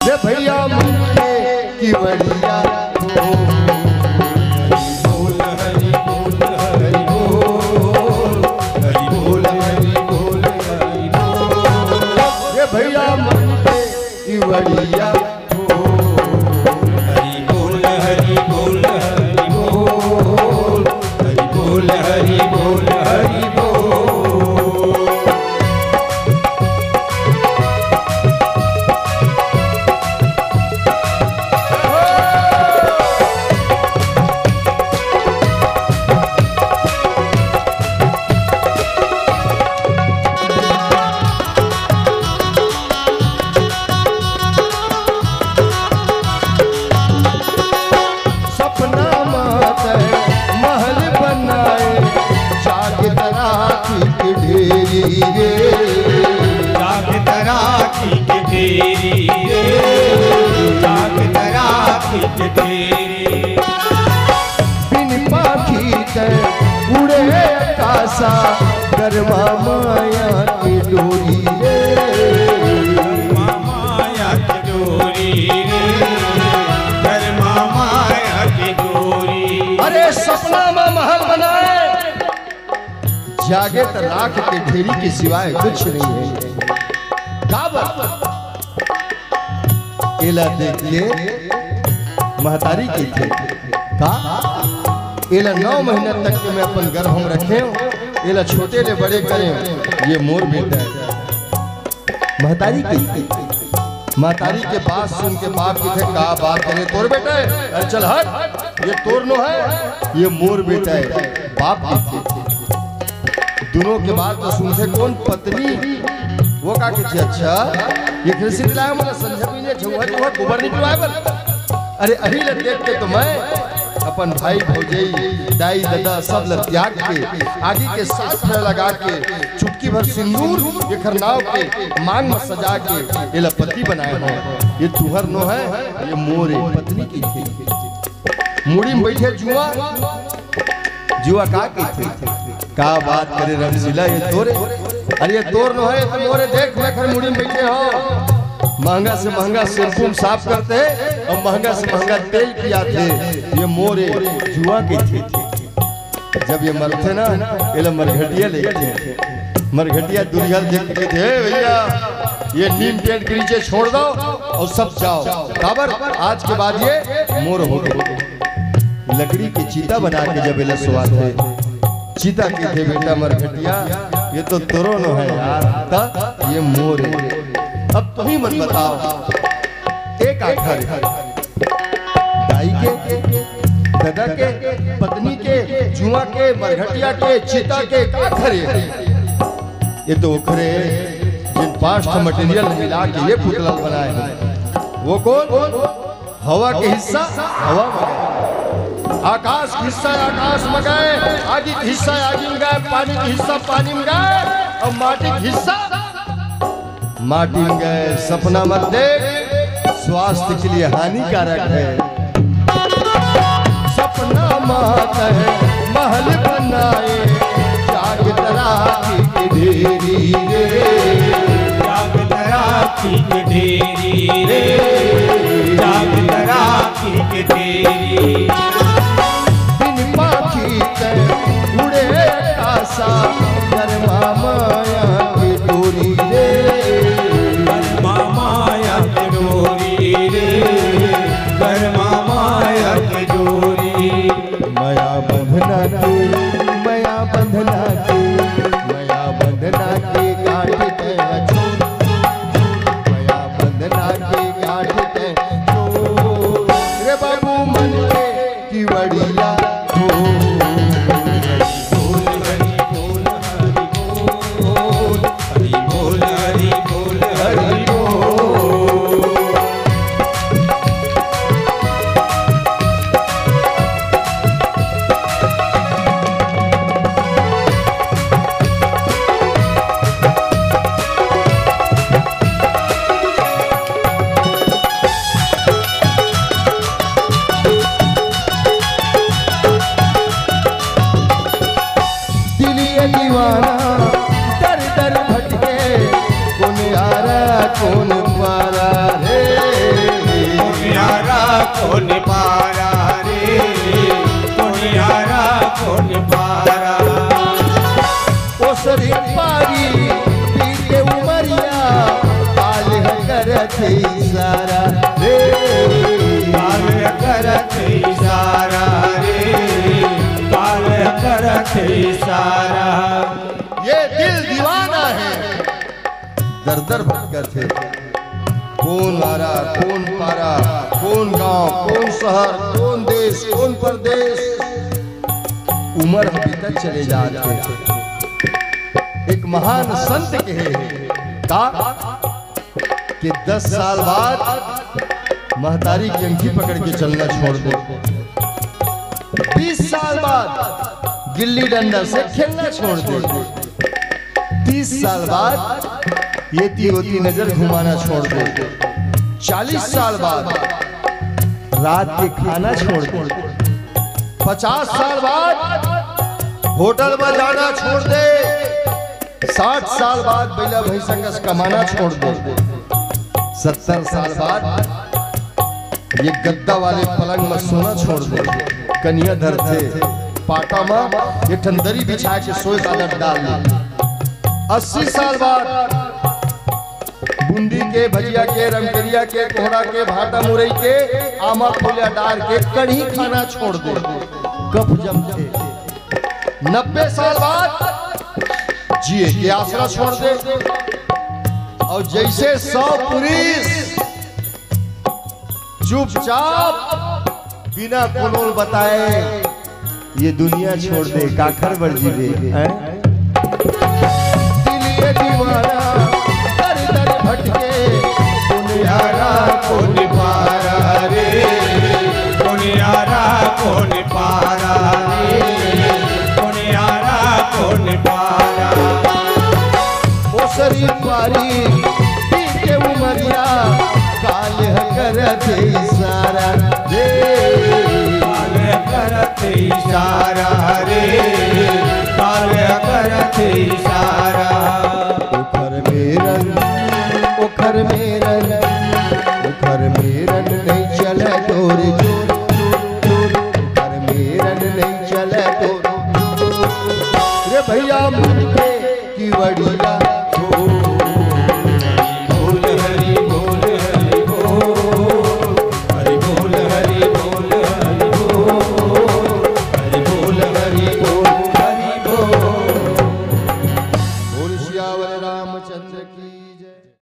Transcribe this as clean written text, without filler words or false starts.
रे भैया मन की बढ़िया भैया मन की बढ़िया हरि बोल हरि बोल हरि बोल हरि बोल हरि बोल हरि बोल। बिन पाखी के उड़े आकाशा गरमा माया की डोरी रे माया की डोरी रे गरमा माया की डोरी। अरे सपना में महल बनाए जागे तो लाख के ढेरी के सिवाय कुछ नहीं है। एला देखिए महतारी की थे का एला 9 महीना तक के मैं अपन गर्भ में रखे एला छोटे ले बड़े करें ये मोर बेटा है। महतारी की थी महतारी के बात सुन के बाप की थे का बात करे तोर बेटा है अरे चल हट ये तोर नो है ये मोर बेटा है। बाप की थी दोनों के बात तो सुनते कौन पत्नी वो का कहती अच्छा ये फिर से दिलाया मुझे संझपी ने झुआ झुआ गोबर निकलवाए पर अरे अही ल देख के तो मैं अपन भाई भौजाई दाई दादा सब ल त्याग के आगे के साथ में लगा के चुटकी भर सिंदूर ये खरनाव के मांग में सजा के ये ल पति बनाए हो। ये तुहर नो है ये मोरे पत्नी की थी। मुड़ी में बैठे जुआ जुआ का की थी का बात करे रमजीला ये तोरे अरे ये तोर नो है तो मोरे देख मैं खर मुड़ी में बैठे हो महंगा से महंगा शैम्पू साफ करते और महंगा से महंगा तेल पियाते ये मोरे जुआ की थी। जब ये मरते ना ये मरघटिया लेते मरघटिया दुनिया देख के थे भैया ये नीम पेड़ के नीचे छोड़ दो और सब जाओ काबर आज के बाद ये मोर हो गए। लकड़ी की चीता बना के जब ये सुआते चीता के थे बेटा मरघटिया ये तो तोरो नो है यार ता ये मोर है। अब तुम ही मत बताओ एक आखिर दाई के दादा के पत्नी के जुआ के मरघटिया के चीता के का खरे ये तो ओखरे जिन 5 मटेरियल मिला के ये पुतला बनाए हैं वो कौन हवा के हिस्सा हवा में आकाश का हिस्सा आकाश में गए आगे का हिस्सा आगे में गए पानी का हिस्सा पानी में गए और माटी का हिस्सा माटी में गए। सपना मत देख स्वास्थ्य के लिए हानिकारक है। सपना मत है महल बनाए जाग तराकी की ढेरी रे जाग तराकी की ढेरी रे जाग तराकी की ढेरी। बिन पाखी के उड़े आकाशा गरमा माया की डोरी रे गरमा माया की डोरी रे गरमा माया की डोरी। माया बंधना के माया बंधना के माया बंधना के काट के माया बंधना के कौन पारा रे दुनियारा कौन पारा ओसरी पारी पीके उमरिया काल करत इशारा रे काल करत इशारा रे काल करत इशारा ये दिल दीवाना है दर दर भटकर थे कौन आरा कौन पारा कौन गांव कौन शहर कौन देश कौन परदेश उम्र बीतत चले जाते एक महान संत कहे का कि 10 साल बाद महतारी की अंगूठी पकड़ के चलना छोड़ दे 20 साल बाद गिल्ली डंडा से खेलना छोड़ दे 30 साल बाद ये होती नजर घुमाना छोड़ दे 40 साल बाद रात के खाना छोड़ दे 50 साल बाद होटल में जाना छोड़ दे 60 साल बाद बैला भैंसा कस कमाना छोड़ दे 70 साल बाद ये गद्दा वाले पलंग में सोना छोड़ दे कन्या धर थे पाटा में ये ठंडरी बिछा के सोए आदत डाल दे 80 साल बाद बूंदी के भजिया के रमकरिया के कोहड़ा के भाटा मुरई के आमा फूलिया डाल के कढ़ी खाना छोड़ दे कफ जमते 90 साल बाद जिए के आसरा छोड़ दे और जैसे 100 पुलिस चुपचाप बिना कोनो बताए ये दुनिया छोड़ दे काखर बढ़ जीवे दिलिए दीवाना दर दर भटके दुनियारा कौन पारा रे दुनियारा कौन पारा रे दुनियारा कौन पारा ओसरी पारी पीके उमरिया काल करत इशारा रे काल करत इशारा रे काल करत इशारा ओखर में